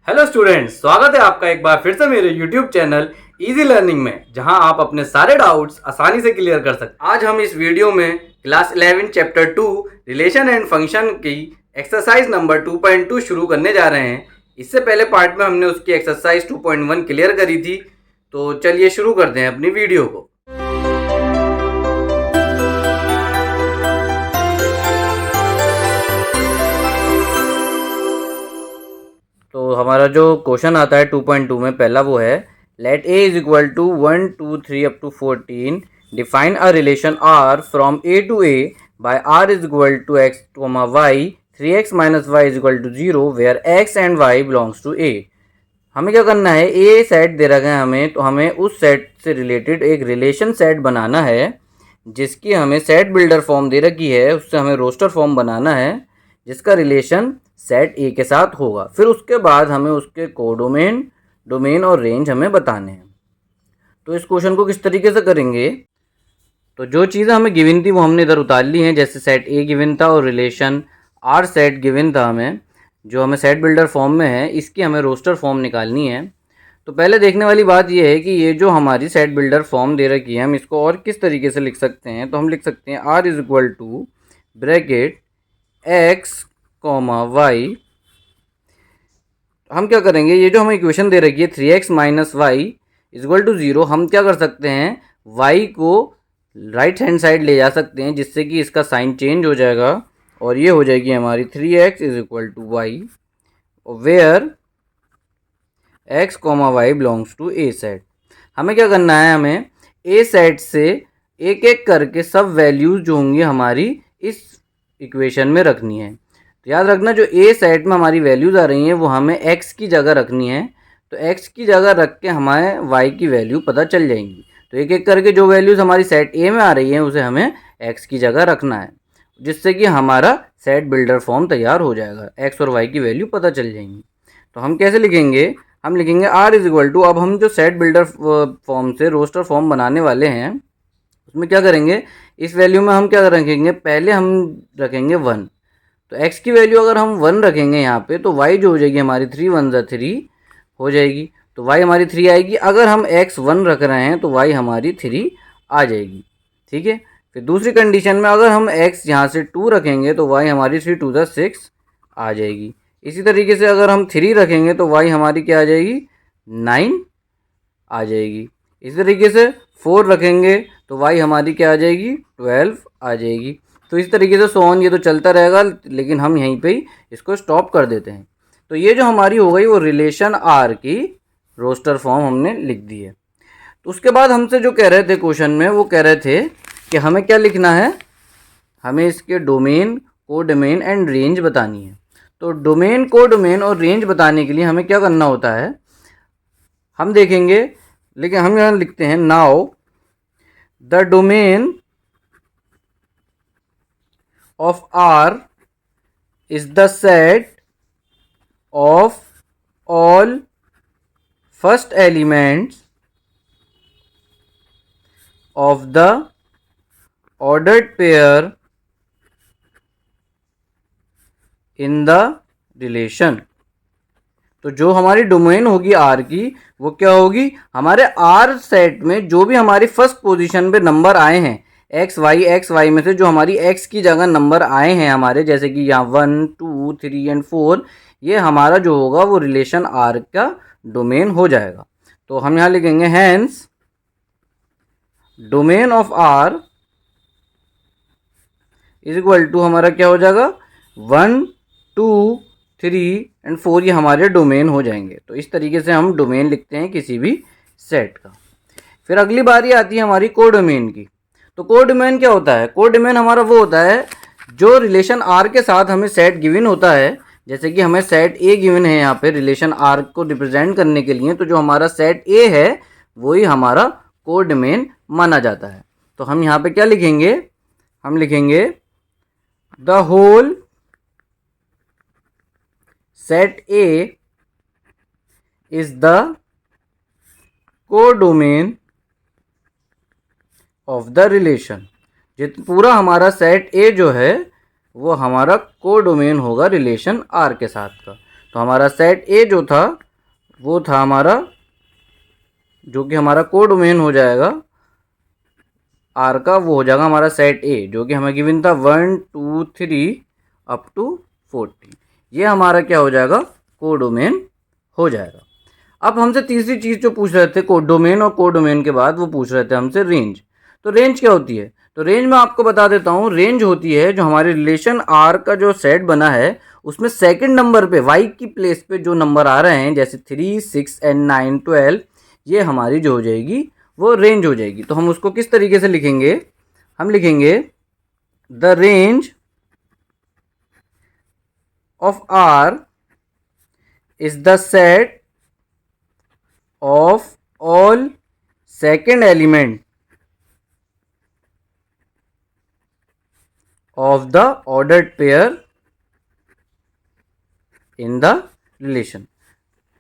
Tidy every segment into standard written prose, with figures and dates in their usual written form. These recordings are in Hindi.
हेलो स्टूडेंट्स, स्वागत है आपका एक बार फिर से मेरे यूट्यूब चैनल इजी लर्निंग में, जहां आप अपने सारे डाउट्स आसानी से क्लियर कर सकते हैं। आज हम इस वीडियो में class 11 chapter 2 relation and function की एक्सरसाइज नंबर 2.2 शुरू करने जा रहे हैं। इससे पहले पार्ट में हमने उसकी एक्सरसाइज 2.1 क्लियर करी थी। तो चलिए शुरू करते हैं अपनी वीडियो को। तो हमारा जो क्वेश्चन आता है 2.2 में, पहला वो है let A is equal to 1 2 3 up to 14 define a relation R from A to A by R is equal to x comma y 3x minus y is equal to 0 where x and y belongs to A. हमें क्या करना है, ए सेट दे रखा है हमें, तो हमें उस सेट से रिलेटेड एक रिलेशन सेट बनाना है जिसकी हमें सेट बिल्डर फॉर्म दे रखी है। उससे हमें रोस्टर फॉर्म बनाना है जिसका रिलेशन सेट ए के साथ होगा। फिर उसके बाद हमें उसके कोडोमेन, डोमेन और रेंज हमें बताने हैं। तो इस क्वेश्चन को किस तरीके से करेंगे, तो जो चीज़ें हमें गिवन थी वो हमने इधर उतार ली हैं। जैसे सेट ए गिवन था और रिलेशन आर सेट गिवन था हमें, जो हमें सेट बिल्डर फॉर्म में है, इसकी हमें रोस्टर फॉर्म निकालनी है। तो पहले देखने वाली बात यह है कि ये जो हमारी सेट बिल्डर फॉर्म दे रखी है, हम इसको और किस तरीके से लिख सकते हैं। तो हम लिख सकते हैं R is equal to bracket x comma y. हम क्या करेंगे, ये जो हमें इक्वेशन दे रखी है 3x minus Y equal to 0, हम क्या कर सकते हैं, y को राइट हैंड साइड ले जा सकते हैं जिससे कि इसका साइन चेंज हो जाएगा और ये हो जाएगी हमारी 3x is equal to y where x comma y belongs to A set. हमें क्या करना है, हमें ए सेट से एक एक करके सब वैल्यूज़ जो होंगी हमारी इस इक्वेशन में रखनी है। तो याद रखना, जो ए सेट में हमारी वैल्यूज़ आ रही हैं वो हमें x की जगह रखनी है। तो x की जगह रख के हमें y की वैल्यू पता चल जाएंगी। तो एक एक करके जो वैल्यूज़ हमारी सेट ए में आ रही हैं उसे हमें x की जगह रखना है, जिससे कि हमारा सेट बिल्डर फॉर्म तैयार हो जाएगा। x और y की वैल्यू पता चल जाएंगी। तो हम कैसे लिखेंगे, हम लिखेंगे आर इज इक्वल टू, अब हम जो सेट बिल्डर फॉर्म से रोस्टर फॉर्म बनाने वाले हैं उसमें क्या करेंगे, इस वैल्यू में हम क्या रखेंगे, पहले हम रखेंगे 1। तो x की वैल्यू अगर हम 1 रखेंगे यहाँ पे, तो y जो हो जाएगी हमारी 3 1 ज़ा 3 हो जाएगी। तो y हमारी 3 आएगी। अगर हम x 1 रख रहे हैं तो y हमारी 3 आ जाएगी। ठीक है। फिर दूसरी कंडीशन में अगर हम x यहाँ से 2 रखेंगे तो y हमारी 3 2 ज़ा 6 आ जाएगी। इसी तरीके से अगर हम 3 रखेंगे तो y हमारी क्या आ जाएगी, 9 आ जाएगी। इसी तरीके से 4 रखेंगे तो y हमारी क्या आ जाएगी, 12 आ जाएगी। तो इस तरीके से सोन ये तो चलता रहेगा, लेकिन हम यहीं पे ही इसको स्टॉप कर देते हैं। तो ये जो हमारी हो गई वो रिलेशन आर की रोस्टर फॉर्म हमने लिख दी है। तो उसके बाद हमसे जो कह रहे थे क्वेश्चन में, वो कह रहे थे कि हमें क्या लिखना है, हमें इसके डोमेन, कोडोमेन एंड रेंज बतानी है। तो डोमेन, कोडोमेन और रेंज बताने के लिए हमें क्या करना होता है, हम देखेंगे। लेकिन हम यहाँ लिखते हैं now the domain of R is the set of all first elements of the ordered pair in the relation। तो जो हमारी डोमेन होगी आर की, वो क्या होगी, हमारे आर सेट में जो भी हमारी फर्स्ट पोजीशन पे नंबर आए हैं एक्स वाई में से जो हमारी एक्स की जगह नंबर आए हैं हमारे, जैसे कि यहाँ 1 2 3 एंड 4, ये हमारा जो होगा वो रिलेशन आर का डोमेन हो जाएगा। तो हम यहाँ लिखेंगे hence domain of R is equal to, हमारा क्या हो जाएगा, 1 2 3 एंड 4, ये हमारे डोमेन हो जाएंगे। तो इस तरीके से हम डोमेन लिखते हैं किसी भी सेट का। फिर अगली बारी आती है हमारी कोडोमेन की। तो कोडोमेन क्या होता है, कोडोमेन हमारा वो होता है जो रिलेशन आर के साथ हमें सेट गिवन होता है। जैसे कि हमें सेट ए गिवन है यहाँ पे रिलेशन आर को रिप्रेजेंट करने के लिए, तो जो हमारा सेट ए है वही हमारा कोडोमेन माना जाता है। तो हम यहाँ पे क्या लिखेंगे, हम लिखेंगे the whole set A is the codomain of the relation. पूरा हमारा सेट ए जो है वो हमारा कोडोमेन होगा रिलेशन आर के साथ का। तो हमारा सेट ए जो था वो था हमारा, जो कि हमारा कोडोमेन हो जाएगा आर का, वो हो जाएगा हमारा सेट ए, जो कि हमें गिवन था 1 2 3 अप टू 40। ये हमारा क्या हो जाएगा, कोडोमेन हो जाएगा। अब हमसे तीसरी चीज़ जो पूछ रहे थे, कोडोमेन, और कोडोमेन के बाद वो पूछ रहे थे हमसे रेंज। तो रेंज क्या होती है, तो रेंज मैं आपको बता देता हूँ। रेंज होती है जो हमारे रिलेशन आर का जो सेट बना है उसमें सेकंड नंबर पे वाई की प्लेस पे जो नंबर आ रहे हैं, जैसे 3 6 एंड 9 12, ये हमारी जो हो जाएगी वो रेंज हो जाएगी। तो हम उसको किस तरीके से लिखेंगे, हम लिखेंगे the range of R is the set of all second element of the ordered pair in the relation।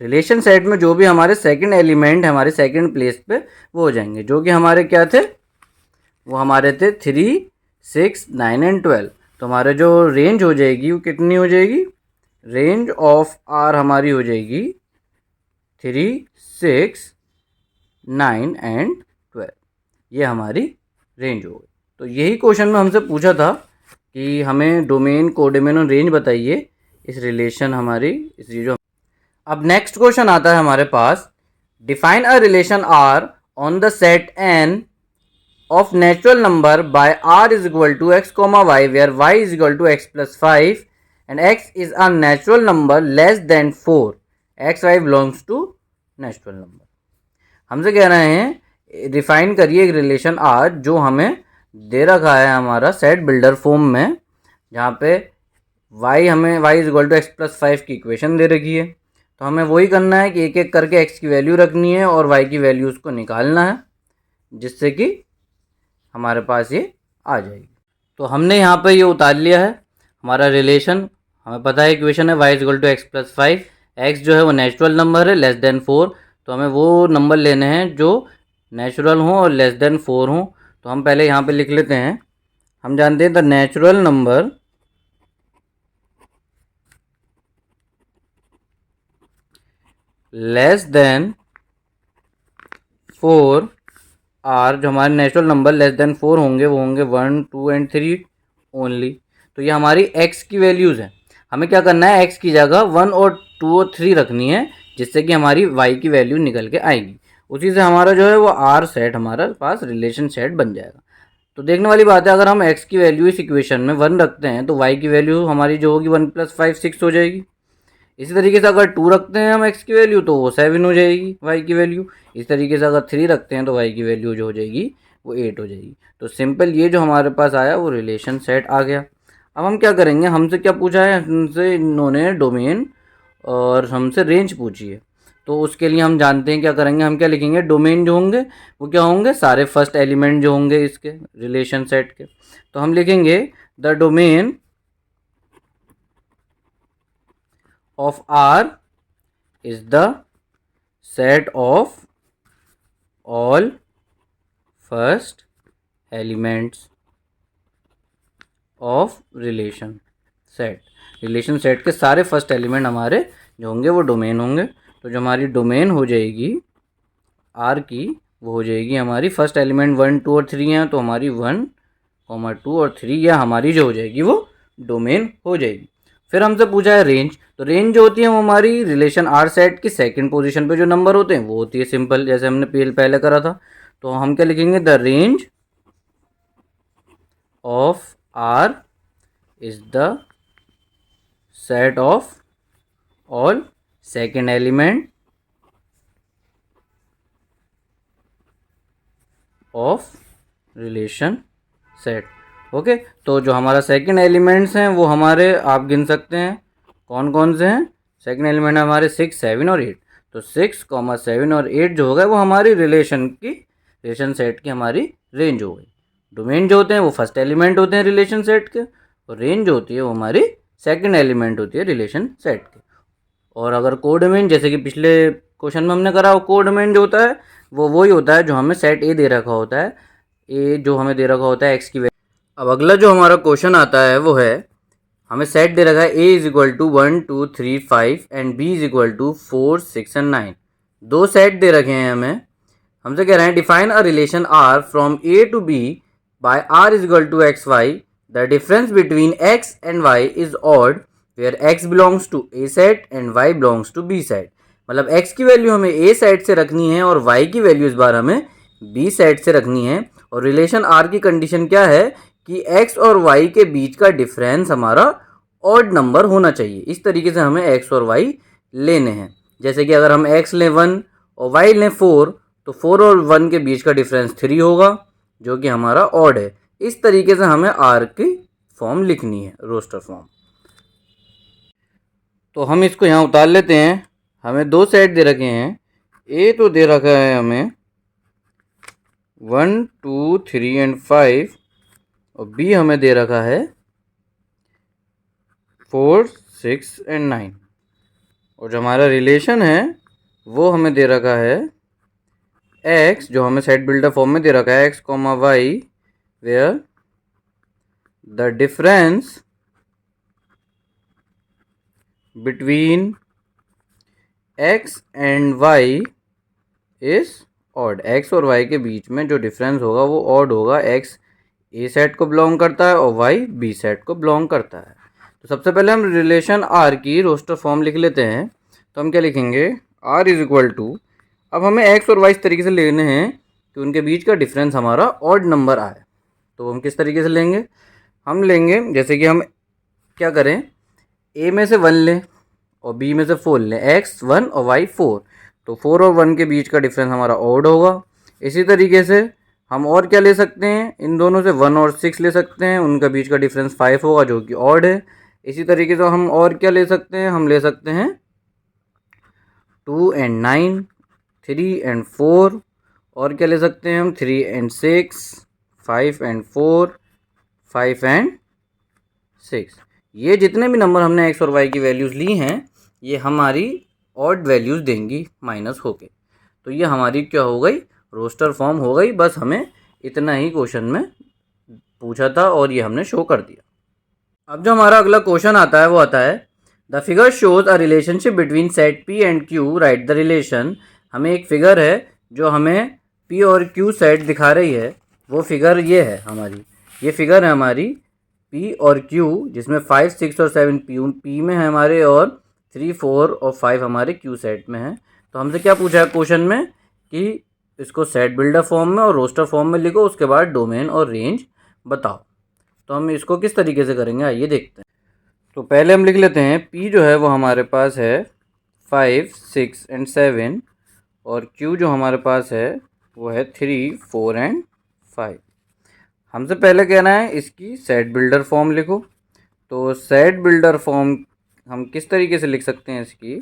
Relation set में जो भी हमारे सेकंड एलिमेंट हमारे सेकंड प्लेस पे वो हो जाएंगे, जो कि हमारे क्या थे, वो हमारे थे 3 6 9 एंड 12। तो हमारे जो रेंज हो जाएगी वो कितनी हो जाएगी, रेंज ऑफ आर हमारी हो जाएगी 3 6 9 एंड 12। ये हमारी रेंज हो गई। तो यही क्वेश्चन में हमसे पूछा था कि हमें डोमेन, कोडोमेन और रेंज बताइए इस रिलेशन हमारी इस जो। अब नेक्स्ट क्वेश्चन आता है हमारे पास, define a relation R on the set N of natural number by R is equal to x comma y, where y is equal to x plus 5 and x is a natural number less than 4, x y belongs to natural number. हमसे कह रहे हैं डिफाइन करिए एक रिलेशन आर जो हमें दे रखा है हमारा सेट बिल्डर फॉर्म में, जहाँ पे y हमें y is equal to x plus 5 की इक्वेशन दे रखी है। तो हमें वही करना है कि एक एक करके x की वैल्यू रखनी है और y की वैल्यू उसको निकालना है, जिससे कि हमारे पास ये आ जाएगी। तो हमने यहाँ पे ये उतार लिया है हमारा रिलेशन। हमें पता है इक्वेशन है y is equal to x plus 5, x जो है वो नेचुरल नंबर है लेस देन 4, तो हमें वो नंबर लेने हैं जो नेचुरल हों और लेस देन 4 हों। तो हम पहले यहाँ पे लिख लेते हैं, हम जानते हैं the natural number less than 4 are, जो हमारे नेचुरल नंबर लेस देन 4 होंगे वो होंगे 1 2 एंड 3 ओनली। तो ये हमारी x की वैल्यूज़ हैं। हमें क्या करना है, x की जगह 1 और 2 और 3 रखनी है, जिससे कि हमारी y की वैल्यू निकल के आएगी। उसी से हमारा जो है वो आर सेट हमारा पास रिलेशन सेट बन जाएगा। तो देखने वाली बात है, अगर हम x की वैल्यू इस इक्वेशन में 1 रखते हैं तो y की वैल्यू हमारी जो होगी 1 प्लस 5 6 हो जाएगी। इसी तरीके से अगर 2 रखते हैं हम x की वैल्यू तो वो 7 हो जाएगी y की वैल्यू। इस तरीके से अगर 3 रखते हैं तो y की वैल्यू जो हो जाएगी वो 8 हो जाएगी। तो सिंपल ये जो हमारे पास आया वो रिलेशन सेट आ गया। अब हम क्या करेंगे, हमसे क्या पूछा है, हमसे इन्होंने डोमेन और हमसे रेंज पूछी है। तो उसके लिए हम जानते हैं क्या करेंगे, हम क्या लिखेंगे, डोमेन जो होंगे वो क्या होंगे, सारे फर्स्ट एलिमेंट जो होंगे इसके रिलेशन सेट के। तो हम लिखेंगे the domain of R is the set of all first elements of relation set। Relation set के सारे फर्स्ट एलिमेंट हमारे जो होंगे वो डोमेन होंगे। तो जो हमारी डोमेन हो जाएगी R की वो हो जाएगी हमारी फर्स्ट एलिमेंट 1 2 और 3 हैं, तो हमारी 1 2 और 3 या हमारी जो हो जाएगी वो डोमेन हो जाएगी। फिर हमसे पूछा है रेंज। तो रेंज जो होती है वो हमारी रिलेशन आर सेट की सेकंड पोजीशन पे जो नंबर होते हैं वो होती है सिंपल, जैसे हमने पहले करा था। तो हम क्या लिखेंगे, the range of R is the set of all second element of relation set. Okay, तो जो हमारा सेकंड एलिमेंट्स हैं वो हमारे आप गिन सकते हैं कौन कौन से हैं। सेकंड एलिमेंट हमारे 6 7 और 8। तो 6 7 और 8 जो होगा वो हमारी रिलेशन सेट की हमारी रेंज हो गई। डोमेन जो होते हैं वो फर्स्ट एलिमेंट होते हैं रिलेशन सेट के, और रेंज जो होती है वो हमारी सेकंड एलिमेंट होती है रिलेशन सेट के। और अगर कोडोमेन, जैसे कि पिछले क्वेश्चन में हमने करा, कोडोमेन जो होता है वो वही होता है जो हमें सेट ए दे रखा होता है, ए जो हमें दे रखा होता है एक्स की। अब अगला जो हमारा क्वेश्चन आता है वो है, हमें सेट दे रखा है A is equal to 1 2 3 5 and B is equal to 4 6 and 9। दो सेट दे रखे हैं हमें। हमसे कह रहे हैं define a relation R from A to B by R is equal to x y the difference between x and y is odd where x belongs to A set and y belongs to B set. मतलब एक्स की वैल्यू हमें ए सेट से रखनी है और वाई की वैल्यू इस बार हमें बी सेट से रखनी है। और रिलेशन आर की कंडीशन क्या है कि एक्स और वाई के बीच का डिफरेंस हमारा ऑड नंबर होना चाहिए। इस तरीके से हमें एक्स और वाई लेने हैं। जैसे कि अगर हम एक्स लें 1 और वाई लें 4 तो 4 और 1 के बीच का डिफरेंस 3 होगा जो कि हमारा ऑड है। इस तरीके से हमें आर की फॉर्म लिखनी है, रोस्टर फॉर्म। तो हम इसको यहाँ उतार लेते हैं। हमें दो सेट दे रखे हैं। ए तो दे रखा है हमें 1 2 3 एंड 5 और बी हमें दे रखा है 4 6 एंड 9। और जो हमारा रिलेशन है वो हमें दे रखा है एक्स, जो हमें सेट बिल्डर फॉर्म में दे रखा है x comma y where the difference between x and y is odd. X और वाई के बीच में जो डिफरेंस होगा वो ऑड होगा। एक्स ए सेट को बिलोंग करता है और वाई बी सेट को बिलोंग करता है। तो सबसे पहले हम रिलेशन आर की रोस्टर फॉर्म लिख लेते हैं। तो हम क्या लिखेंगे, आर इज इक्वल टू, अब हमें एक्स और वाई इस तरीके से लेने हैं कि उनके बीच का डिफरेंस हमारा ऑड नंबर आए। तो हम किस तरीके से लेंगे, हम लेंगे जैसे कि हम क्या करें, ए में से 1 लें और बी में से 4 लें, एक्स 1 और वाई 4। तो 4 और 1 के बीच का डिफरेंस हमारा ऑड होगा। इसी तरीके से हम और क्या ले सकते हैं, इन दोनों से 1 और 6 ले सकते हैं, उनका बीच का डिफरेंस 5 होगा जो कि ऑड है। इसी तरीके से हम और क्या ले सकते हैं, हम ले सकते हैं 2 एंड 9, 3 एंड 4, और क्या ले सकते हैं हम 3 एंड 6, 5 एंड 4, 5 एंड 6। ये जितने भी नंबर हमने एक्स और वाई की वैल्यूज़ ली हैं ये हमारी ऑड वैल्यूज़ देंगी माइनस होके। तो ये हमारी क्या हो गई, रोस्टर फॉर्म हो गई। बस हमें इतना ही क्वेश्चन में पूछा था और ये हमने शो कर दिया। अब जो हमारा अगला क्वेश्चन आता है वो आता है the figure shows a relationship between set P and Q, right the relation. हमें एक फिगर है जो हमें पी और क्यू सेट दिखा रही है। वो फिगर ये है हमारी, ये फिगर है हमारी पी और क्यू, जिसमें 5 6 और 7 पी में है हमारे और 3 4 और 5 हमारे क्यू सेट में है। तो हमसे क्या पूछा है क्वेश्चन में कि इसको सेट बिल्डर फॉर्म में और रोस्टर फॉर्म में लिखो, उसके बाद डोमेन और रेंज बताओ। तो हम इसको किस तरीके से करेंगे आइए देखते हैं। तो पहले हम लिख लेते हैं पी जो है वो हमारे पास है 5 6 एंड 7 और क्यू जो हमारे पास है वो है 3 4 एंड 5। हमसे पहले कहना है इसकी सेट बिल्डर फॉर्म लिखो। तो सेट बिल्डर फॉर्म हम किस तरीके से लिख सकते हैं इसकी,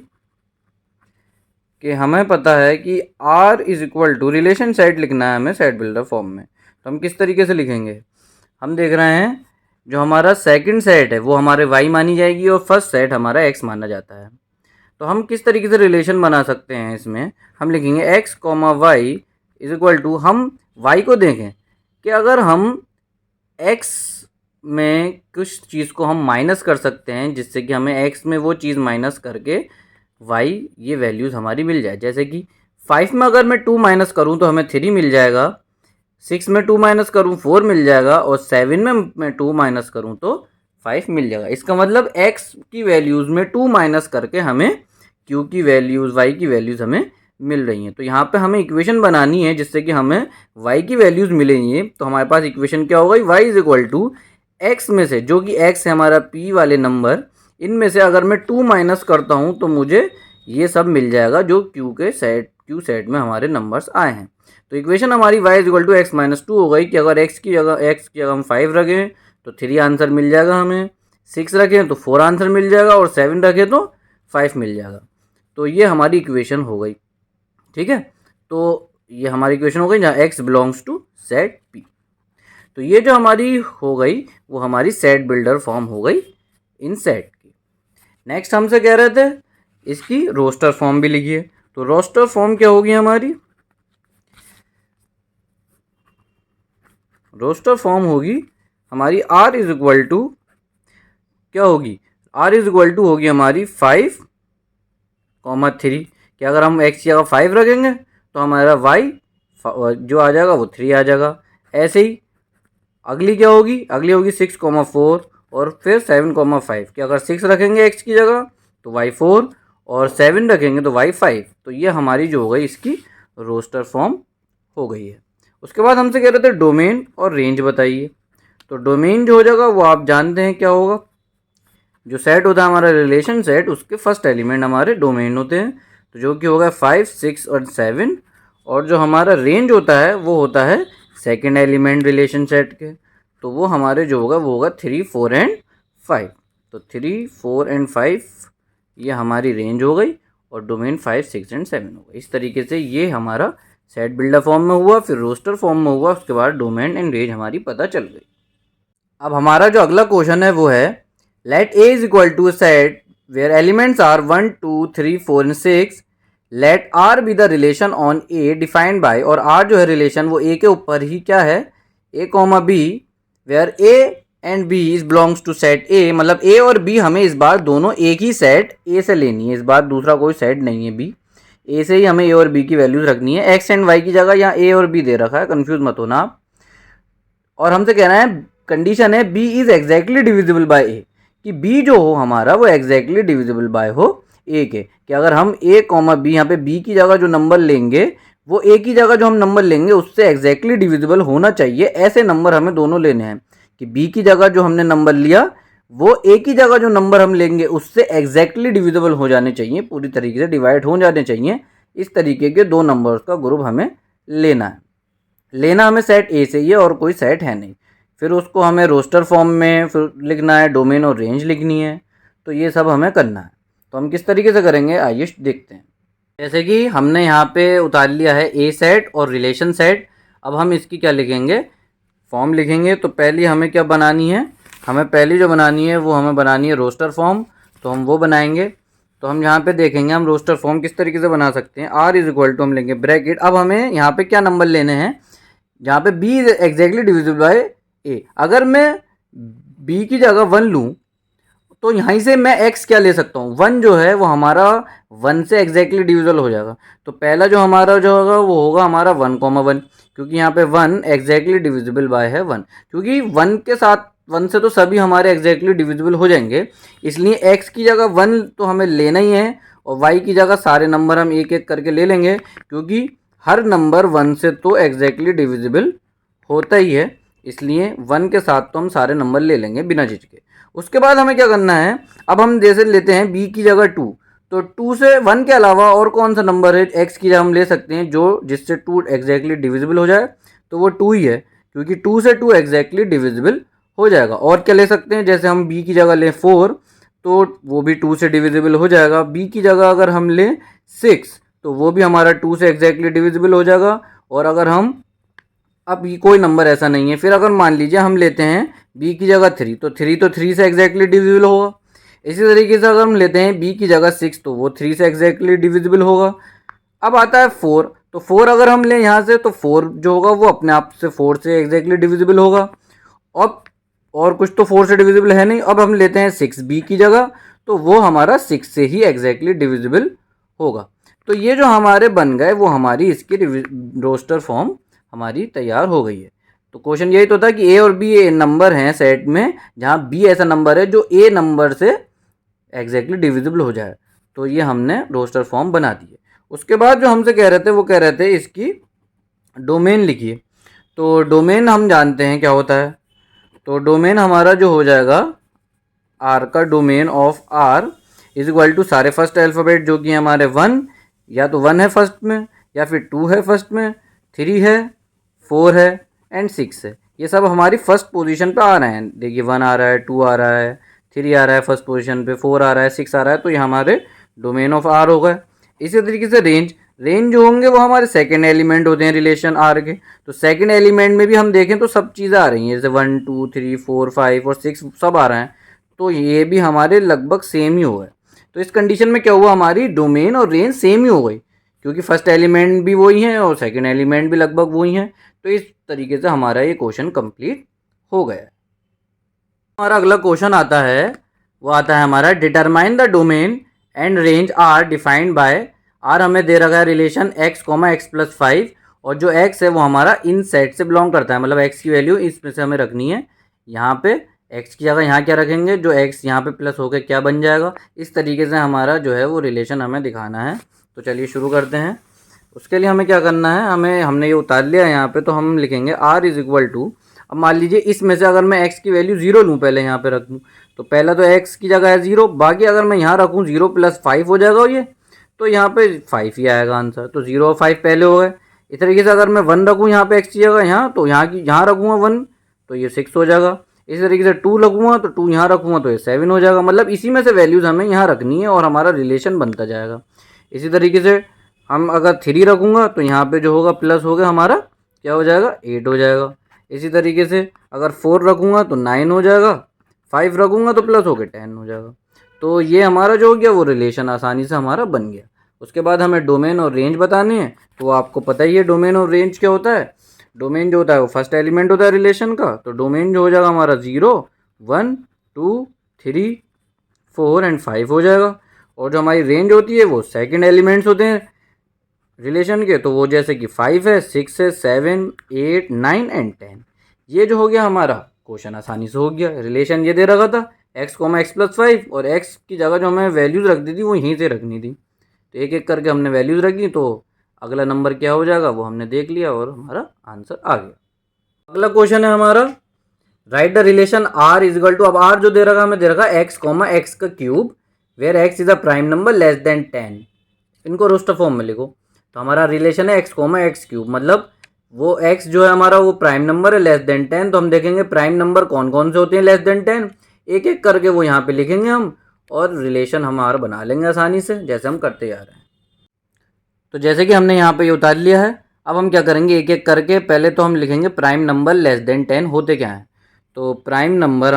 कि हमें पता है कि R is equal to, relation set लिखना है हमें सेट बिल्डर फॉर्म में। तो हम किस तरीके से लिखेंगे, हम देख रहे हैं जो हमारा सेकंड सेट है वो हमारे y मानी जाएगी और फर्स्ट सेट हमारा x माना जाता है। तो हम किस तरीके से रिलेशन बना सकते हैं इसमें, हम लिखेंगे x comma y is equal to, हम y को देखें कि अगर हम x में कुछ चीज़ को हम माइनस कर सकते हैं जिससे कि हमें x में वो चीज़ माइनस करके y ये वैल्यूज़ हमारी मिल जाए। जैसे कि 5 में अगर मैं 2 माइनस करूँ तो हमें 3 मिल जाएगा, 6 में 2 माइनस करूँ 4 मिल जाएगा और 7 में मैं 2 माइनस करूँ तो 5 मिल जाएगा। इसका मतलब x की वैल्यूज़ में 2 माइनस करके हमें q की वैल्यूज़, y की वैल्यूज़ हमें मिल रही हैं। तो यहाँ पे हमें इक्वेशन बनानी है जिससे कि हमें y की वैल्यूज़ मिलेंगी। तो हमारे पास इक्वेशन क्या होगा, y is equal to x में से, जो कि x है हमारा p वाले नंबर, इनमें से अगर मैं 2 माइनस करता हूँ तो मुझे ये सब मिल जाएगा जो q सेट में हमारे नंबर्स आए हैं। तो इक्वेशन हमारी y is equal to x minus 2 हो गई कि अगर x की जगह हम 5 रखें तो 3 आंसर मिल जाएगा, हमें 6 रखें तो 4 आंसर मिल जाएगा और 7 रखें तो 5 मिल जाएगा। तो ये हमारी इक्वेशन हो गई। ठीक है, तो ये हमारी इक्वेशन हो गई जहाँ x belongs to set p। तो ये जो हमारी हो गई वो हमारी सेट बिल्डर फॉर्म हो गई इन सेट की। नेक्स्ट हमसे कह रहे थे इसकी रोस्टर फॉर्म भी लिखिए। तो रोस्टर फॉर्म क्या होगी हमारी, रोस्टर फॉर्म होगी हमारी r इज इक्वल टू क्या होगी, r इज इक्वल टू होगी हमारी 5,3। क्या अगर हम x की जगह 5 रखेंगे तो हमारा y जो आ जाएगा वो 3 आ जाएगा। ऐसे ही अगली क्या होगी, अगली होगी 6,4 और फिर 7,5। कि अगर 6 रखेंगे x की जगह तो y 4 और 7 रखेंगे तो y 5। तो ये हमारी जो हो गई इसकी रोस्टर फॉर्म हो गई है। उसके बाद हमसे कह रहे थे डोमेन और रेंज बताइए। तो डोमेन जो हो जाएगा वो आप जानते हैं क्या होगा, जो सेट होता है हमारा रिलेशन सेट, उसके फर्स्ट एलिमेंट हमारे डोमेन होते हैं। तो जो कि होगा 5, 6 और 7। और जो हमारा रेंज होता है वो होता है सेकेंड एलिमेंट रिलेशन सेट के। तो वो हमारे जो होगा वो होगा 3, 4 एंड 5। तो 3, 4 एंड 5 ये हमारी रेंज हो गई और डोमेन 5, 6 एंड 7 हो गई। इस तरीके से ये हमारा सेट बिल्डर फॉर्म में हुआ, फिर रोस्टर फॉर्म में हुआ, उसके बाद डोमेन एंड रेंज हमारी पता चल गई। अब हमारा जो अगला क्वेश्चन है वो है let A is equal to set where elements are 1, 2, 3, 4 and 6। Let R be the relation on A defined by, और आर जो है रिलेशन वो ए के ऊपर ही क्या है, a comma b, where a and B is belongs to set A. मतलब ए और बी हमें इस बार दोनों एक ही सेट ए से लेनी है, इस बार दूसरा कोई सेट नहीं है बी, ए से ही हमें ए और बी की वैल्यूज रखनी है। एक्स एंड वाई की जगह यहाँ ए और बी दे रखा है, कंफ्यूज मत होना आप। और हमसे कहना है कंडीशन है b is exactly divisible by a, कि बी जो हो हमारा वो एग्जैक्टली डिविजिबल बाय हो ए के। कि अगर हम ए कॉमा बी, यहाँ पे बी की जगह जो नंबर लेंगे वो ए की जगह जो हम नंबर लेंगे उससे एग्जैक्टली डिविजिबल होना चाहिए। ऐसे नंबर हमें दोनों लेने हैं कि बी की जगह जो हमने नंबर लिया वो ए की जगह जो नंबर हम लेंगे उससे एग्जैक्टली डिविजिबल हो जाने चाहिए, पूरी तरीके से डिवाइड हो जाने चाहिए। इस तरीके के दो नंबर्स का ग्रुप हमें लेना है। लेना हमें सेट ए से ही है और कोई सेट है नहीं। फिर उसको हमें रोस्टर फॉर्म में फिर लिखना है, डोमेन और रेंज लिखनी है। तो ये सब हमें करना है। तो हम किस तरीके से करेंगे आइए देखते हैं। जैसे कि हमने यहाँ पे उतार लिया है ए सेट और रिलेशन सेट। अब हम इसकी क्या लिखेंगे, फॉर्म लिखेंगे। तो पहली हमें क्या बनानी है, हमें पहली जो बनानी है वो हमें बनानी है रोस्टर फॉर्म। तो हम वो बनाएंगे। तो हम यहाँ पे देखेंगे हम रोस्टर फॉर्म किस तरीके से बना सकते हैं। आर इज इक्वल टू हम लेंगे ब्रैकेट। अब हमें यहाँ पे क्या नंबर लेने हैं, जहाँ पे b is exactly divisible by a. अगर मैं बी की जगह 1 लूँ तो यहाँ से मैं x क्या ले सकता हूँ, 1 जो है वो हमारा 1 से एग्जैक्टली डिविजिबल हो जाएगा। तो पहला जो हमारा जो होगा वो होगा हमारा 1,1, क्योंकि यहाँ पे 1 एग्जैक्टली डिविजिबल बाय है 1, क्योंकि 1 के साथ 1 से तो सभी हमारे एग्जैक्टली डिविजिबल हो जाएंगे। इसलिए x की जगह 1 तो हमें लेना ही है और y की जगह सारे नंबर हम एक एक करके ले लेंगे, क्योंकि हर नंबर 1 से तो एग्जैक्टली डिविजिबल होता ही है। इसलिए 1 के साथ तो हम सारे नंबर ले लेंगे बिना झिझके। उसके बाद हमें क्या करना है, अब हम जैसे लेते हैं b की जगह 2, तो 2 से 1 के अलावा और कौन सा नंबर है x की जगह हम ले सकते हैं जो जिससे 2 एग्जैक्टली डिविजिबल हो जाए, तो वो 2 ही है, क्योंकि 2 से 2 एग्जैक्टली डिविजिबल हो जाएगा। और क्या ले सकते हैं, जैसे हम b की जगह लें 4 तो वो भी 2 से डिविजिबल हो जाएगा। b की जगह अगर हम लें 6 तो वो भी हमारा 2 से एग्जैक्टली डिविजिबल हो जाएगा। और अगर हम अब ये कोई नंबर ऐसा नहीं है, फिर अगर मान लीजिए हम लेते हैं b की जगह 3 तो 3 से एग्जैक्टली डिविजिबल होगा। इसी तरीके से अगर हम लेते हैं b की जगह 6 तो वो 3 से एग्जैक्टली डिविजिबल होगा। अब आता है 4, तो 4 अगर हम लें यहाँ से तो 4 जो होगा वो अपने आप से 4 से एग्जैक्टली डिविजिबल होगा। अब और कुछ तो 4 से डिविजिबल है नहीं। अब हम लेते हैं 6 b की जगह, तो वो हमारा 6 से ही एग्जैक्टली डिविजिबल होगा। तो ये जो हमारे बन गए वो हमारी इसकी रोस्टर फॉर्म हमारी तैयार हो गई है। तो क्वेश्चन यही तो था कि ए और बी ए नंबर हैं सेट में, जहाँ बी ऐसा नंबर है जो ए नंबर से एग्जैक्टली डिविजिबल हो जाए। तो ये हमने रोस्टर फॉर्म बना दी है। उसके बाद जो हमसे कह रहे थे वो कह रहे थे इसकी डोमेन लिखिए। तो डोमेन हम जानते हैं क्या होता है। तो डोमेन हमारा जो हो जाएगा आर का domain of R is equal to सारे फर्स्ट अल्फ़ाबेट जो कि हमारे 1, या तो 1 है फर्स्ट में, या फिर 2 है फर्स्ट में, 3 है, 4 है एंड 6 है। ये सब हमारी फर्स्ट पोजीशन पे आ रहे हैं। देखिए 1 आ रहा है, 2 आ रहा है, 3 आ रहा है फर्स्ट पोजीशन पे, 4 आ रहा है, 6 आ रहा है। तो ये हमारे डोमेन ऑफ आर हो गए। इसी तरीके से रेंज जो होंगे वो हमारे सेकंड एलिमेंट होते हैं रिलेशन आर के। तो सेकंड एलिमेंट में भी हम देखें तो सब चीज़ें आ रही हैं, जैसे 1, 2, 3, 4, 5 और 6 सब आ रहे हैं। तो ये भी हमारे लगभग सेम ही हो गए। तो इस कंडीशन में क्या हुआ, हमारी डोमेन और रेंज सेम ही हो गई, क्योंकि फर्स्ट एलिमेंट भी वही हैं और सेकंड एलिमेंट भी लगभग वही हैं। तो इस तरीके से हमारा ये क्वेश्चन कंप्लीट हो गया। हमारा अगला क्वेश्चन आता है वो आता है हमारा determine the domain and range R defined by, R हमें दे रखा है relation x comma x plus 5, और जो एक्स है वो हमारा इन सेट से बिलोंग करता है, मतलब एक्स की वैल्यू इसमें से हमें रखनी है। यहाँ पे एक्स की जगह यहाँ क्या रखेंगे, जो एक्स यहाँ पे प्लस होकर क्या बन जाएगा, इस तरीके से हमारा जो है वो रिलेशन हमें दिखाना है। तो चलिए शुरू करते हैं। उसके लिए हमें क्या करना है, हमने ये उतार लिया यहाँ पे, तो हम लिखेंगे आर इज इक्वल टू, अब मान लीजिए इसमें से अगर मैं एक्स की वैल्यू ज़ीरो लूँ, पहले यहाँ पे रख दूँ, तो पहला तो एक्स की जगह है ज़ीरो, बाकी अगर मैं यहाँ रखूँ ज़ीरो प्लस 5 हो जाएगा ये, तो यहाँ पे 5 ही आएगा आंसर, तो 0 और 5 पहले हो गए। इस तरीके से अगर मैं 1 रखूँ यहाँ पे एक्स की जगह यहाँ, तो यहाँ रखूँगा 1, तो ये 6 हो जाएगा। इसी तरीके से 2 लगूँगा तो 2 यहाँ रखूँगा तो ये 7 हो जाएगा। मतलब इसी में से वैल्यूज़ हमें यहाँ रखनी है और हमारा रिलेशन बनता जाएगा। इसी तरीके से हम अगर 3 रखूँगा तो यहाँ पे जो होगा प्लस हो गया हमारा क्या हो जाएगा, 8 हो जाएगा। इसी तरीके से अगर 4 रखूँगा तो 9 हो जाएगा, 5 रखूँगा तो प्लस हो के 10 हो जाएगा। तो ये हमारा जो हो गया वो रिलेशन आसानी से हमारा बन गया। उसके बाद हमें डोमेन और रेंज बताने हैं, तो आपको पता ही है डोमेन और रेंज क्या होता है। डोमेन जो होता है वो फर्स्ट एलिमेंट होता है रिलेशन का, तो डोमेन जो हो जाएगा हमारा 0, 1, 2, 3, 4 एंड 5 हो जाएगा। और जो हमारी रेंज होती है वो सेकंड एलिमेंट्स होते हैं रिलेशन के, तो वो जैसे कि 5 है, 6 है, 7, 8, 9 एंड 10। ये जो हो गया हमारा क्वेश्चन आसानी से हो गया। रिलेशन ये दे रखा था एक्स कॉमा एक्स प्लस 5, और एक्स की जगह जो हमें वैल्यूज़ रख दी थी वो यहीं से रखनी थी, तो एक एक करके हमने वैल्यूज़ रखी, तो अगला नंबर क्या हो जाएगा वो हमने देख लिया और हमारा आंसर आ गया। अगला क्वेश्चन है हमारा write the relation R is equal to, अब आर जो दे रखा हमें दे रखा एक्स कॉमा एक्स का cube where x is a prime number less than 10, इनको रोस्टर फॉर्म में लिखो। तो हमारा रिलेशन है एक्स कॉमा एक्स क्यूब, मतलब वो एक्स जो है हमारा वो प्राइम नंबर है लेस देन 10, तो हम देखेंगे प्राइम नंबर कौन कौन से होते हैं लेस देन 10, एक एक करके वो यहाँ पे लिखेंगे हम, और रिलेशन हमारा बना लेंगे आसानी से जैसे हम करते जा रहे हैं। तो जैसे कि हमने यहाँ पे ये उतार लिया है, अब हम क्या करेंगे एक एक करके, पहले तो हम लिखेंगे प्राइम नंबर लेस देन 10 होते क्या हैं। तो प्राइम नंबर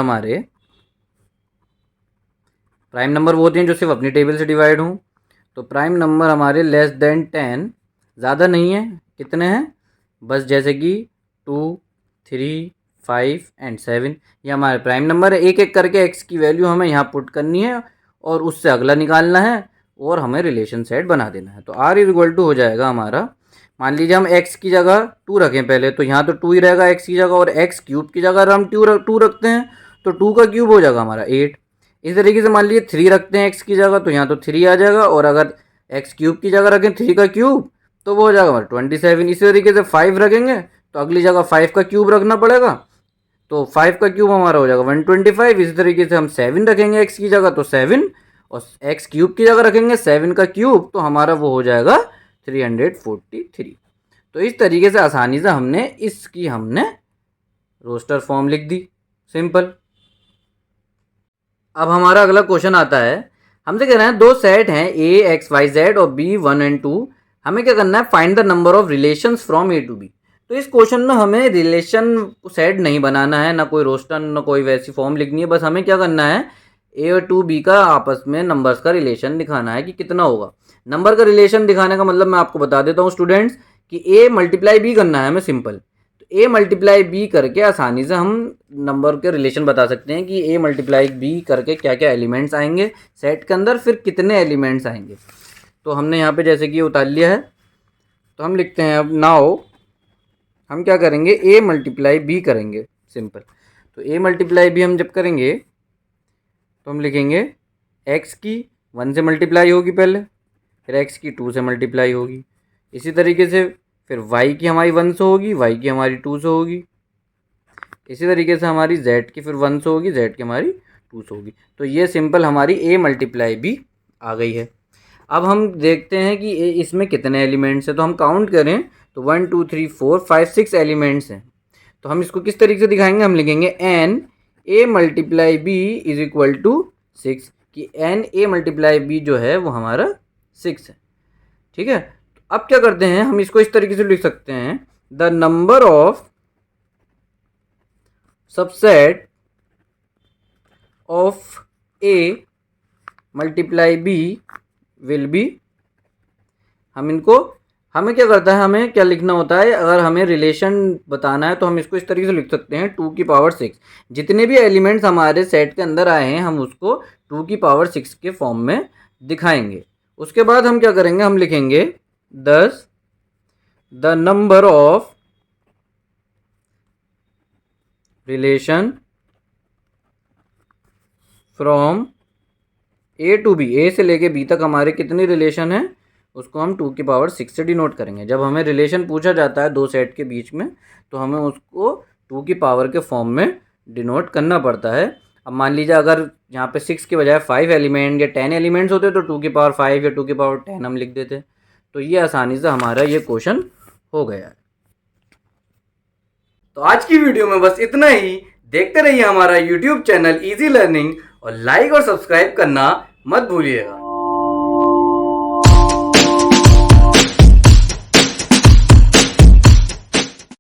वो होते हैं जो सिर्फ अपनी टेबल से डिवाइड हों। तो प्राइम नंबर हमारे लेस देन 10 ज़्यादा नहीं है, कितने हैं बस, जैसे कि 2, 3, 5 एंड 7, ये हमारे प्राइम नंबर है। एक एक करके एक्स की वैल्यू हमें यहाँ पुट करनी है और उससे अगला निकालना है और हमें रिलेशन सेट बना देना है। तो आर इज इक्वल टू हो जाएगा हमारा, मान लीजिए हम एक्स की जगह 2 रखें पहले, तो यहाँ तो 2 ही रहेगा एक्स की जगह, और एक्स क्यूब की जगह अगर हम 2 रखते हैं तो 2 का क्यूब हो जाएगा हमारा 8। इस तरीके से मान लीजिए 3 रखते हैं एक्स की जगह, तो यहाँ तो 3 आ जाएगा, और अगर एक्स क्यूब की जगह रखें 3 का क्यूब तो वो हो जाएगा हमारा 27। इसी तरीके से 5 रखेंगे तो अगली जगह 5 का क्यूब रखना पड़ेगा, तो 5 का क्यूब हमारा हो जाएगा 125। इसी तरीके से हम 7 रखेंगे एक्स की जगह तो 7, और एक्स क्यूब की जगह रखेंगे 7 का क्यूब तो हमारा वो हो जाएगा 343। तो इस तरीके से आसानी से हमने रोस्टर फॉर्म लिख दी, सिंपल। अब हमारा अगला क्वेश्चन आता है, हमसे कह रहे हैं दो सेट हैं ए एक्स वाई जेड और बी 1 एंड 2, हमें क्या करना है find the number of relations from A to B. तो इस क्वेश्चन में हमें रिलेशन सेट नहीं बनाना है, ना कोई रोस्टर, ना कोई वैसी फॉर्म लिखनी है, बस हमें क्या करना है ए और 2 बी का आपस में नंबर्स का रिलेशन दिखाना है कि कितना होगा। नंबर का रिलेशन दिखाने का मतलब मैं आपको बता देता हूँ स्टूडेंट्स, कि ए मल्टीप्लाई बी करना है हमें सिंपल। ए मल्टीप्लाई बी करके आसानी से हम नंबर के रिलेशन बता सकते हैं कि ए मल्टीप्लाई बी करके क्या क्या एलिमेंट्स आएंगे सेट के अंदर, फिर कितने एलिमेंट्स आएंगे। तो हमने यहाँ पे जैसे कि उतार लिया है, तो हम लिखते हैं अब नाउ हम क्या करेंगे ए मल्टीप्लाई बी करेंगे सिंपल। तो ए मल्टीप्लाई बी हम जब करेंगे तो हम लिखेंगे एक्स की 1 से मल्टीप्लाई होगी पहले, फिर एक्स की 2 से मल्टीप्लाई होगी, इसी तरीके से फिर y की हमारी 1 से होगी, y की हमारी 2 से होगी, इसी तरीके से हमारी z की फिर 1 से होगी, z की हमारी 2 से होगी। तो ये सिंपल हमारी a मल्टीप्लाई b आ गई है। अब हम देखते हैं कि इसमें कितने एलिमेंट्स हैं, तो हम काउंट करें तो 1 2 3 4 5 6 एलिमेंट्स हैं। तो हम इसको किस तरीके से दिखाएंगे, हम लिखेंगे n a multiply b is equal to 6, कि n a मल्टीप्लाई b जो है वो हमारा 6 है। ठीक है, अब क्या करते हैं हम इसको इस तरीके से लिख सकते हैं, the number of subset of A multiply B will be, हम इनको हमें क्या करता है, हमें क्या लिखना होता है, अगर हमें रिलेशन बताना है तो हम इसको इस तरीके से लिख सकते हैं 2 की पावर 6। जितने भी एलिमेंट्स हमारे सेट के अंदर आए हैं हम उसको 2 की पावर 6 के फॉर्म में दिखाएंगे। उसके बाद हम क्या करेंगे, हम लिखेंगे 10 the number of relation from A to B, A से लेके बी तक हमारे कितनी रिलेशन है उसको हम 2 की पावर 6 से डिनोट करेंगे। जब हमें रिलेशन पूछा जाता है दो सेट के बीच में तो हमें उसको 2 की पावर के फॉर्म में डिनोट करना पड़ता है। अब मान लीजिए अगर यहाँ पे 6 के बजाय 5 एलिमेंट या 10 एलिमेंट्स होते तो 2 की पावर 5 या 2 की पावर 10 हम लिख देते। तो ये आसानी से हमारा ये क्वेश्चन हो गया है। तो आज की वीडियो में बस इतना ही। देखते रहिए हमारा यूट्यूब चैनल इजी लर्निंग और लाइक और सब्सक्राइब करना मत भूलिएगा।